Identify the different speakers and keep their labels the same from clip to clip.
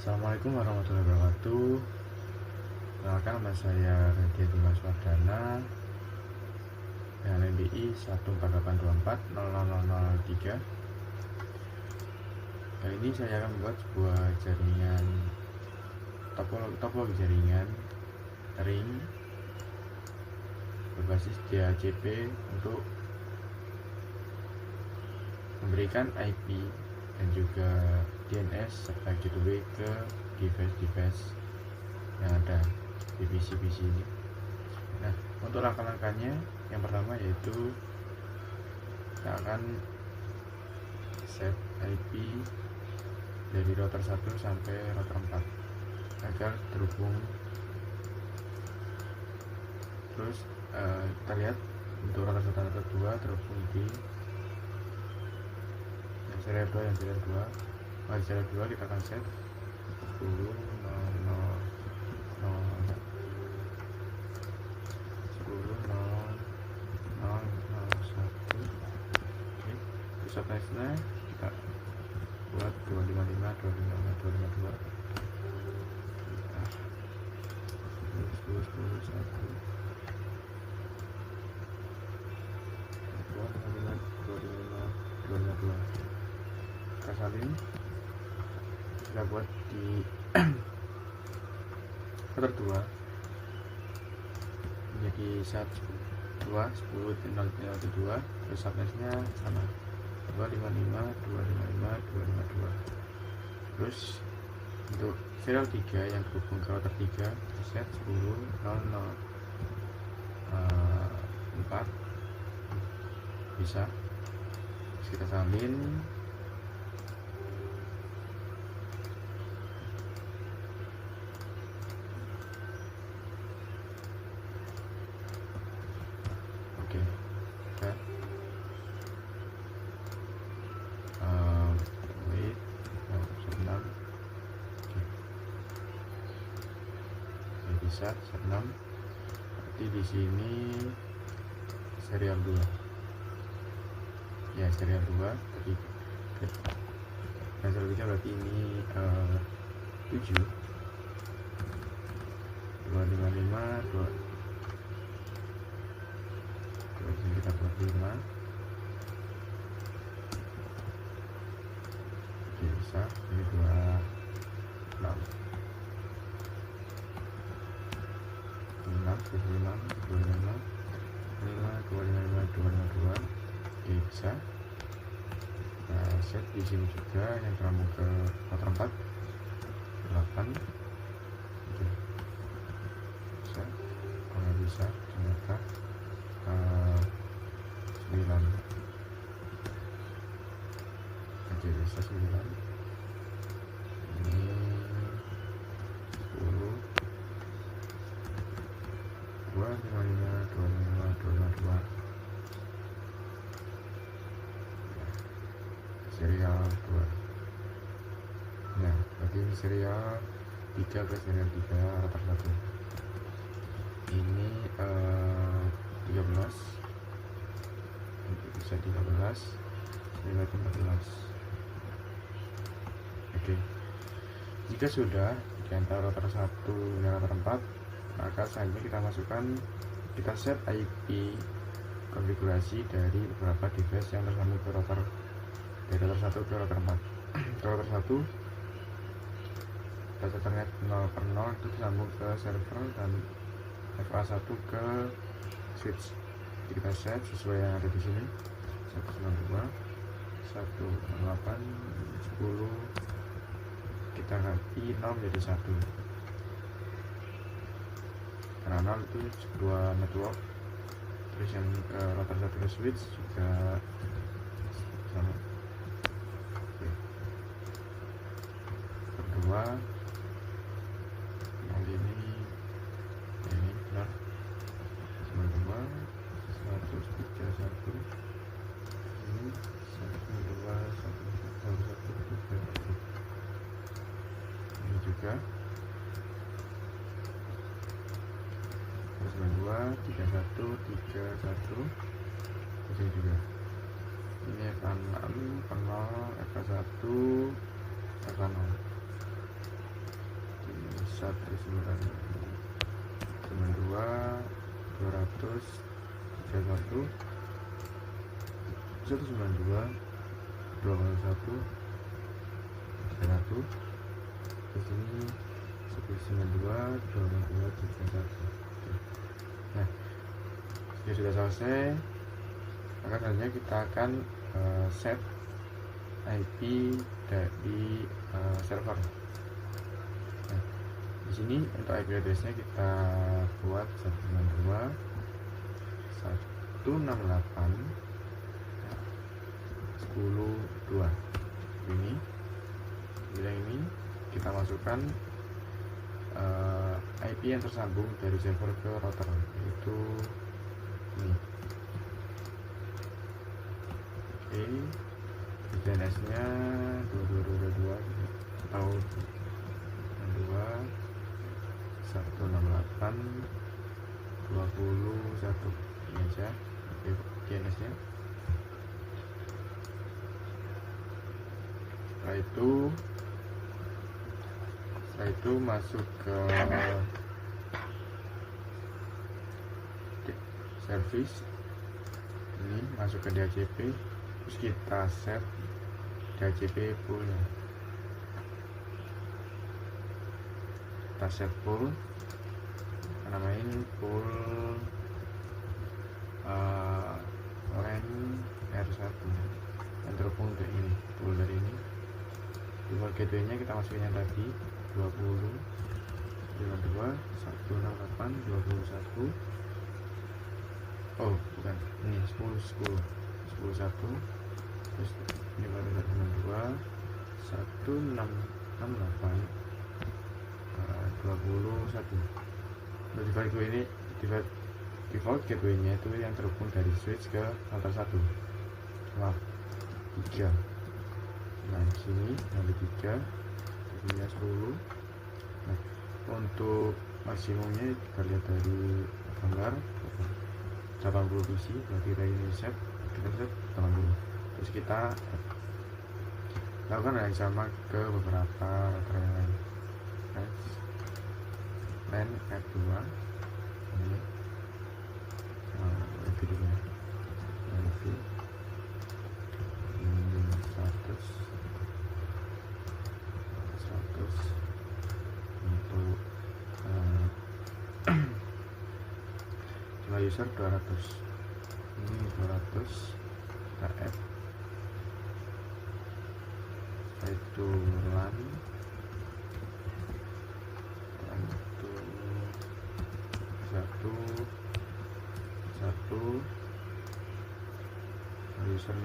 Speaker 1: Assalamualaikum warahmatullahi wabarakatuh. Perkenalkan, nama saya Raditya Dimas Wardana dengan NBI 148240003. Kali ini saya akan membuat sebuah jaringan topologi jaringan ring berbasis DHCP untuk memberikan IP dan juga DNS serta gateway ke device-device yang ada di PC ini. Nah, untuk langkah-langkahnya, yang pertama yaitu kita akan set IP dari router 1 sampai router 4 agar terhubung. Terus kita lihat untuk router 1 dan router 2 terhubung di yang serial 2 Di serial 2 kita akan set 10 size-nya kita buat 255 kita salin, kita buat di router 2 menjadi 10.0.2, terus subnet-nya sama 255. Terus untuk serial 3 yang terhubung ke router 3 set 10.0.0.4 bisa. Terus kita salin, oke. Bisa 6. Berarti di sini serial 2. Ya, serial 2 tadi. Dan serial 3 berarti ini 7. 255 Terus kita buat 5. Oke, bisa. Ini 26. 255 Oke, bisa. Nah, set di sini juga yang terhubung ke router 4 8. Oke, bisa. Kalau bisa ternyata 9. Oke, bisa 9. Ini 10. 255 serial 2. Nah, berarti ini serial 3 ke serial 3 router 1. Ini 13. Bisa 13, ini 14. Oke. Jika sudah di antara router 1 dan router 4, maka selanjutnya kita set IP konfigurasi dari beberapa device yang tersambung ke router dari router 1 ke router 4. Ke router 1 data internet 0/0 itu disambung ke server dan FA1 ke switch. Jadi kita set sesuai yang ada di sini 192 108 10. Kita ganti 0 menjadi 1 karena 0 itu sebuah network. Terus yang ke router 1 ke switch juga sama. Oke. Kedua 0 ini benar 92 131. Ini 192 131. Ini juga 3131. Ini juga. Ini FA6, FA0, FA1, FA0. di sini 192.22.31. Nah, jika sudah selesai, maka selanjutnya kita akan set IP dari server. Nah, di sini untuk IP address-nya kita buat 192.168.10.2. Ini kita masukkan IP yang tersambung dari server ke router, yaitu ini. Oke, DNS nya 2222 atau 168.20.1 ini aja. Oke, DNS nya. Setelah itu masuk ke service, ini masuk ke DHCP, terus kita set DHCP poolnya. Kita set pool, namain pool LAN R1 yang terhubung ke ini, pool dari ini. Default gateway nya kita masukin yang tadi 20.52.168.21. Oh bukan, ini 10.1. Terus ini baru 192.168.21. Default gateway nya itu yang terhubung dari switch ke router 1, maaf 3. Nah di sini ada 3, jadinya 10. Nah untuk maksimumnya kita lihat dari gambar 80 PC, berarti dari ini kita set 80. Terus kita lakukan hal yang sama ke beberapa router yang lain. LAN R2 ini videonya lebih 100 untuk jumlah user 200. Ini 200 kita add. Setelah itu LAN itu 1 user 160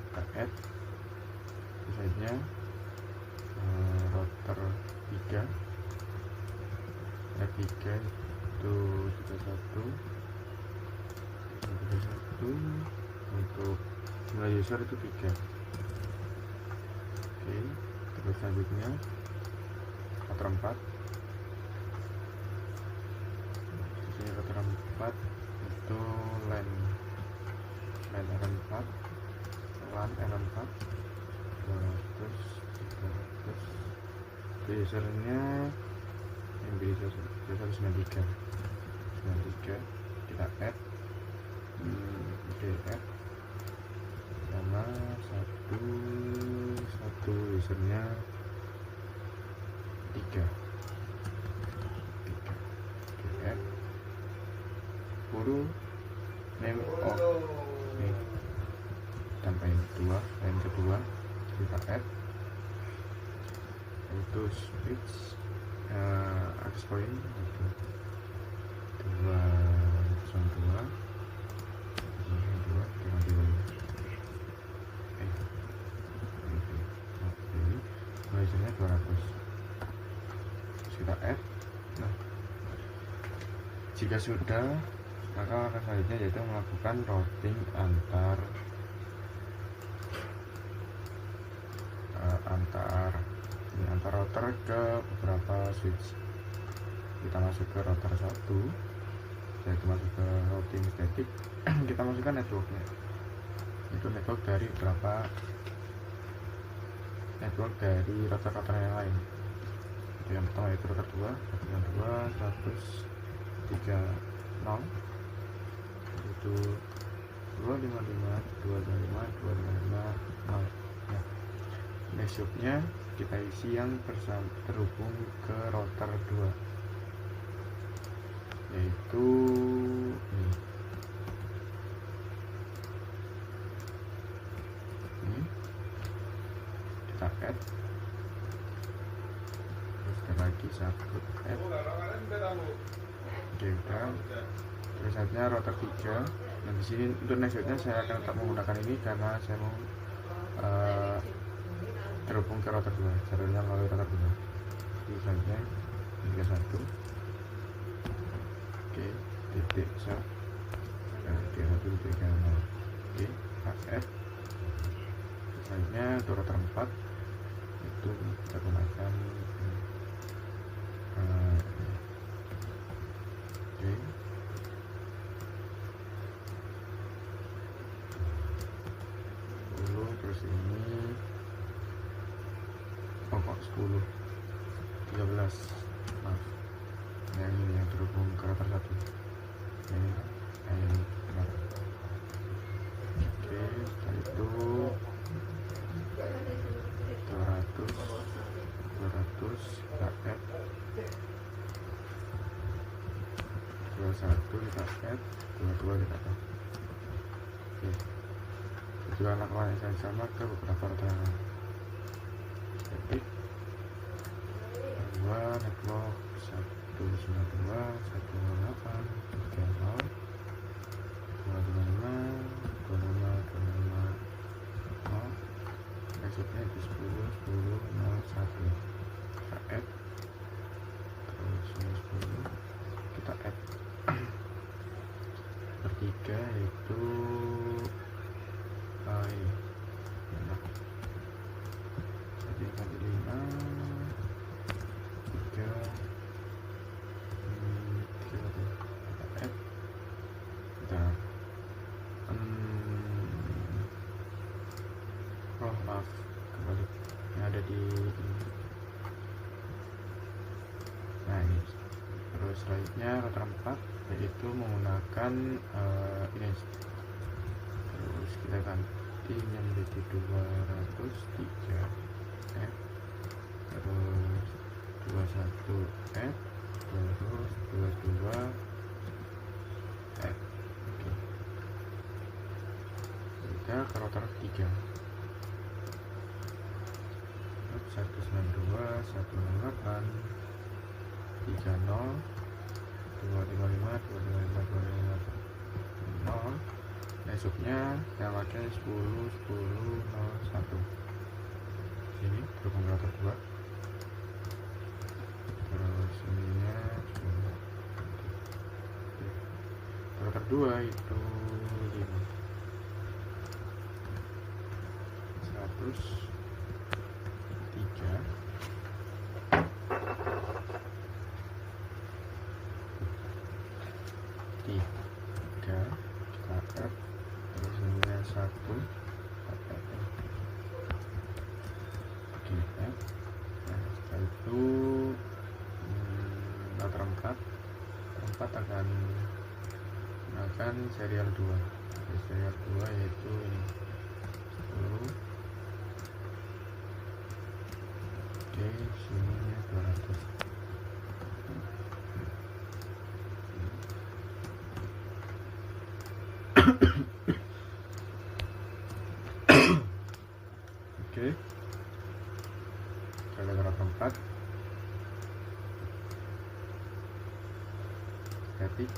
Speaker 1: kita add. Size-nya router 3 R3 itu 31 untuk jumlah user itu 3. Oke, terus selanjutnya router 4. Di sini router 4 itu LAN R4, LAN R4 200 usernya yang bisa 193 kita add add sama satu usernya 3 add guru name of ini tambahin 2 yang kedua kita add itu switch access point itu 202 biasanya 200. Terus kita add. Nah, jika sudah, maka langkah selanjutnya yaitu melakukan routing antar router ke beberapa switch. Kita masuk ke router 1, yaitu masuk ke routing static. Kita masukkan networknya, itu network dari beberapa network dari rotor-rotor yang lain. Yang pertama yaitu rotor 2, 130 itu 255 0. Nah, besoknya kita isi yang terhubung ke rotor 2, yaitu ini kita add, terus lagi satu add. Oke, udah. Tulisannya rotor 3. Nah, di sini untuk nextnya saya akan tetap menggunakan ini karena saya mau terhubung ke rotor 2, jalurnya melalui rotor 2. Tulisannya 31. Oke, titik set 31.0. Oke, add. Tulisannya untuk rotor 4 itu kita gunakan oke. Terus ini kok 10 13, maaf, yang ini yang terhubung ke rotor 1 ini benar. Oke, setelah itu 200 kita add, 21 kita add, 22 kita add. Oke, tujuan lakukan yang sama ke beberapa rotor yang lain. Ketik 2 network 192 108 30 225 maksudnya itu 10 10 0 1 kita add, terus ini 10 kita add bertiga yaitu ini nah, 1 kali 5 3 kita add, kita maaf, kembali yang ada di ini. Nah, ini terus selanjutnya rotor 4 yaitu menggunakan ini, terus kita ganti yang menjadi 203 terus 21 terus 22 oke. Kita ke rotor 3 192 168 30 255 0. Besoknya kita pakai 10 10 01 sini terhubung rotor 2, terus ininya 10 rotor 2 itu 5 100 3 kita add, terus ini 1 oke. Nah, setelah itu rotor 4 akan serial 2. Serial 2 yaitu ini 10. Oke, sini 200. Oke, kita lihat rotor 4 ketik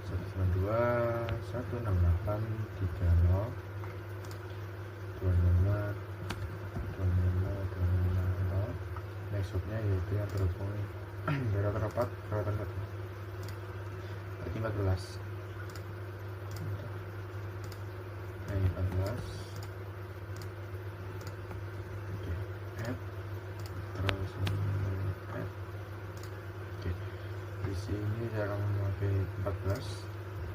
Speaker 1: 192 168 30 255 0. Besoknya yaitu yang terhubung dari rotor 4 ke rotor 1 berarti 14. Nah, ini 14. Oke, add, terus add. Oke, di sini saya akan memakai 14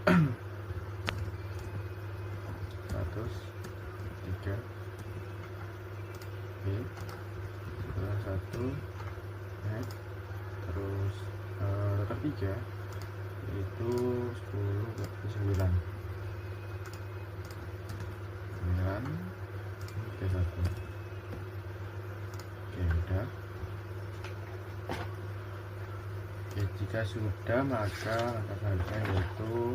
Speaker 1: 103. Oke, itu add, terus router 3 itu 10 berarti 9 31. Oke, udah. Oke, jika sudah maka langkah selanjutnya yaitu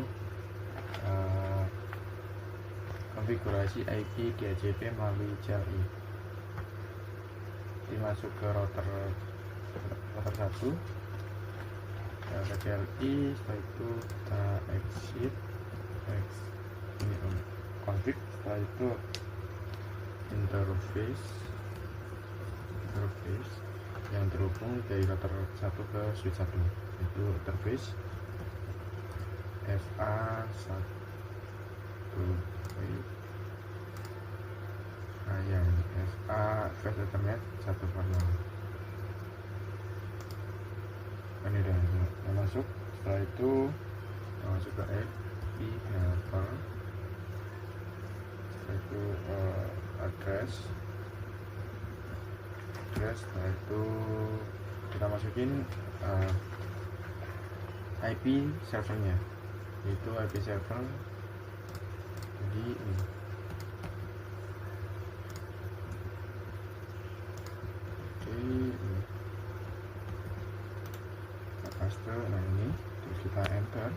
Speaker 1: konfigurasi IP DHCP melalui CLI. Dimasuk ke router 1 ke CLI, setelah itu kita exit ini config, setelah itu interface yang terhubung dari router 1 ke switch 1, itu interface FA1 ya, FA Fast Ethernet 1.0. Ini udah masuk. Setelah itu masuk ke IP helper, setelah itu address, setelah itu kita masukin IP servernya, yaitu IP server di ini. Oke, ini kita paste, nah ini, terus kita enter,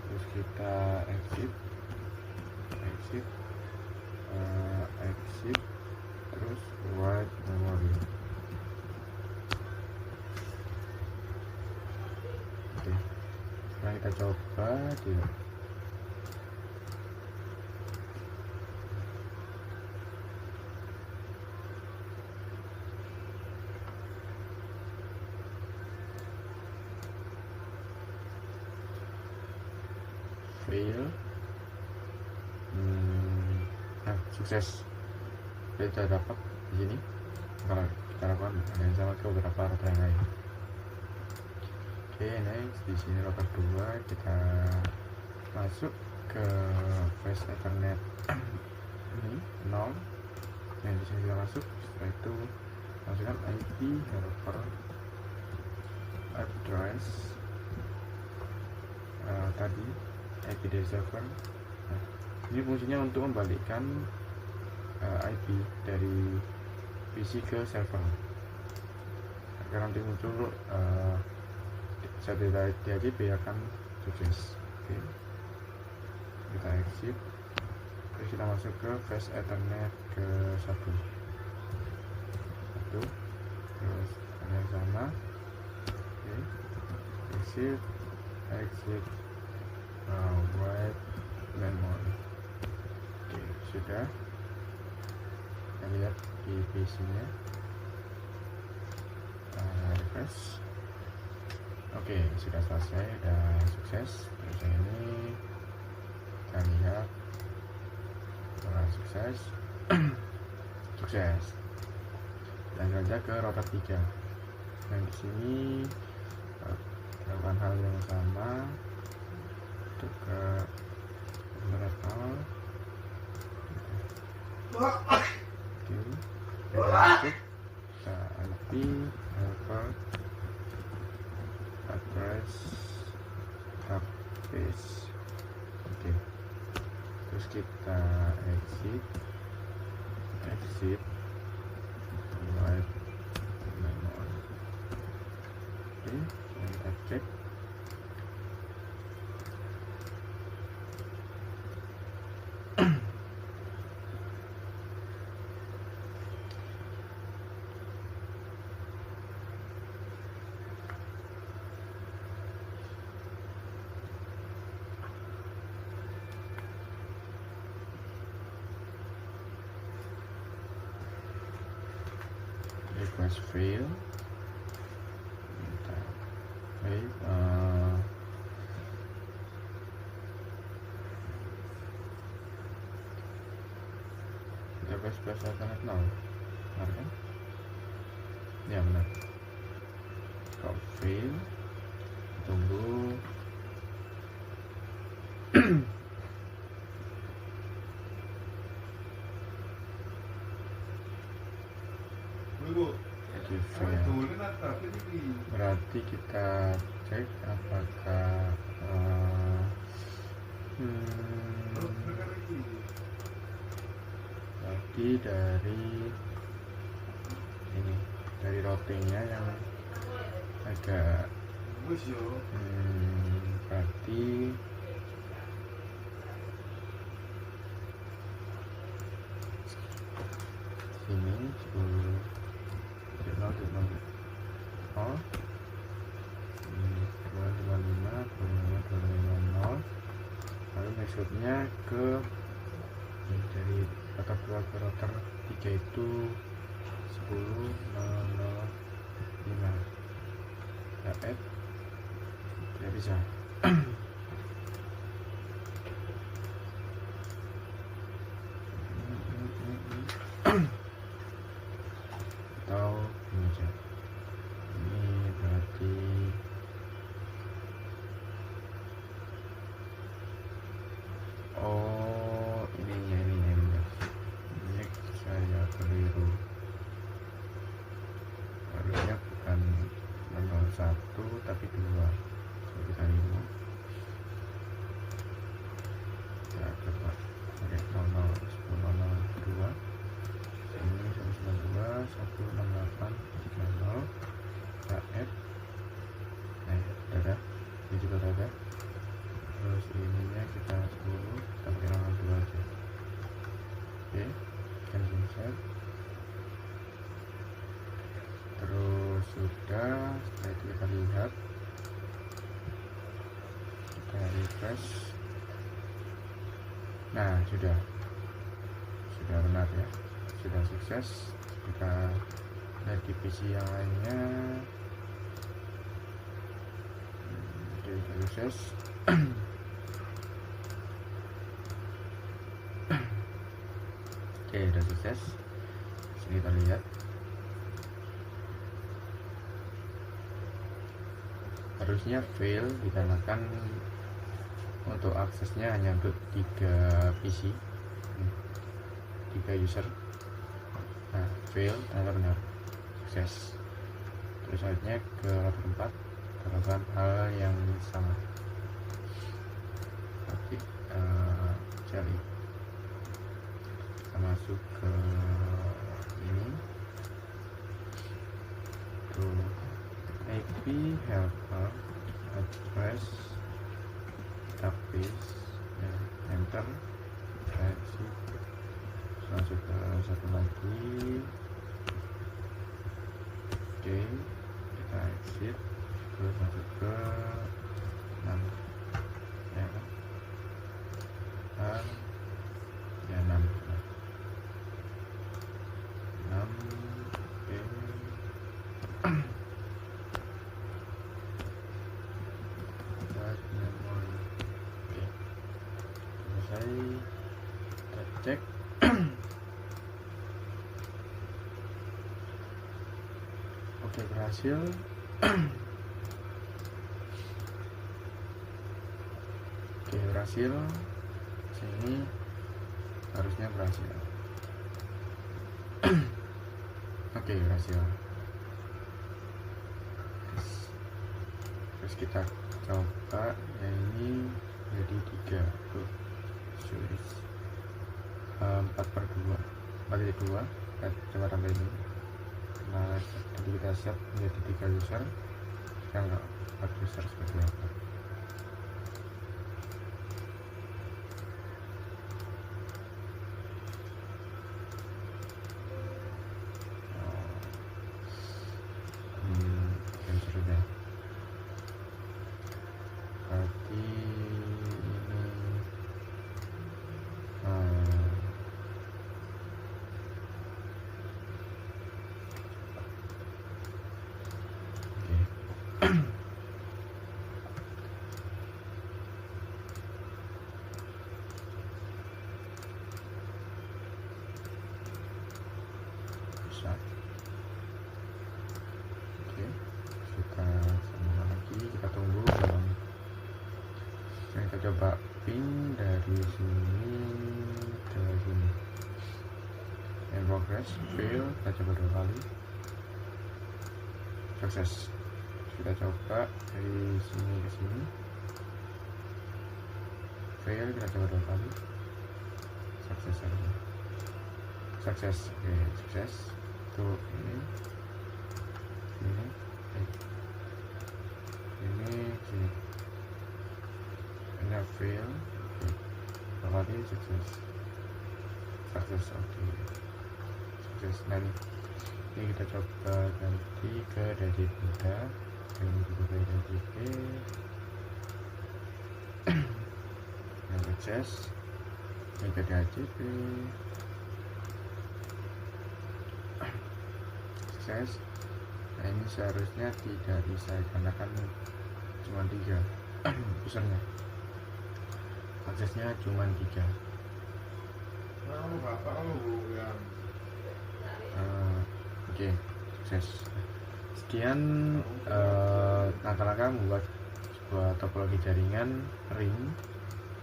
Speaker 1: terus kita exit, terus write memory. Oke, sekarang kita coba dia. Fail. Nah, sukses. Kita dapat di sini. Kalau kita lakukan ada yang sama ke beberapa router yang lain. Oke, next di sini router 2 kita masuk ke Fast Ethernet ini 0. Nah, di sini kita masuk. Setelah itu masukkan IP helper address tadi IP dari server. Nah, ini fungsinya untuk membalikkan IP dari PC ke server agar nanti muncul satelit DHCP akan sukses. Oke, kita exit, terus kita masuk ke Fast Ethernet ke 1, terus ada yang sama. Oke, exit write memory. Oke, sudah. Kita lihat di PC nya, refresh. Oke, sudah selesai, sudah sukses. Terus yang ini kita lihat sukses. Sukses. Dan saja ke router 3. Dan di sini lakukan hal yang sama untuk ke router. Oke, kita masuk, kita IP helper address paste. Oke, terus kita exit write memory. Oke, kita cek. Request fail. Baik, database Fast Ethernet 0, benar kan? Ya, benar. Kalau fail, tunggu. Oke, fail. berarti kita cek apakah tadi dari ini, dari routingnya yang agak berarti sini 10.0.0 oh 255 lalu maksudnya ke dari router 2 ke router 3 itu 10.0.0.5 ya tidak bisa. Atau ini aja, ini berarti oh ininya ini saya keliru, harusnya bukan 01 tapi 2. Kita remove, ya coba pakai 00 1002 ini 192 168 30 kita add, udah ini juga ada. Terus ininya kita 10, kita pakai 02 aja. Oke, cancel set. Terus sudah, setelah itu kita lihat, kita refresh. Nah, sudah benar ya, sudah sukses. Kita lihat di PC yang lainnya. Oke, sukses. Oke, sudah sukses. Sini kita lihat. Harusnya fail dikarenakan untuk aksesnya hanya untuk 3 PC, 3 user. Nah, fail ternyata benar, sukses. Terus selanjutnya ke router 4, kita lakukan hal yang sama. Oke, cari, kita masuk ke ini tuh IP helper address database ya, enter, exit, masuk ke satu lagi. Oke, kita exit, terus masuk ke 6 ya kan, ya 6 oke. Kita cek. Oke, berhasil. Oke, berhasil. Sini harusnya berhasil. Oke, berhasil. Terus kita coba yang ini jadi 3 tuh, switch 4/2 4/2. Kita coba tambah ini. Nah, tadi kita set menjadi 3 user, sekarang 4 user seperti apa. Sudah berarti bisa. Oke, kita sambungkan lagi, kita tunggu. Kita coba ping dari sini ke sini. In progress, fail, kita coba 2 kali. sukses. Kita coba dari sini ke sini, fail. Kita coba 2 kali, sukses saja, sukses. Oke, sukses. Tuh ini sini, ini sini, ini fail. Oke, 2 kali, sukses, sukses. Oke, sukses. Nah ini kita coba ganti ke dari Buddha, ini juga dari B. Yang sukses ini ke DHCP, sukses. Nah ini seharusnya tidak bisa karena kan cuma 3 usernya, aksesnya cuma 3. Oke, sukses. Sekian langkah-langkah membuat sebuah topologi jaringan ring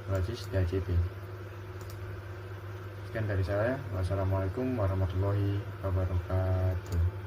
Speaker 1: berbasis DHCP. Sekian dari saya. Wassalamualaikum warahmatullahi wabarakatuh.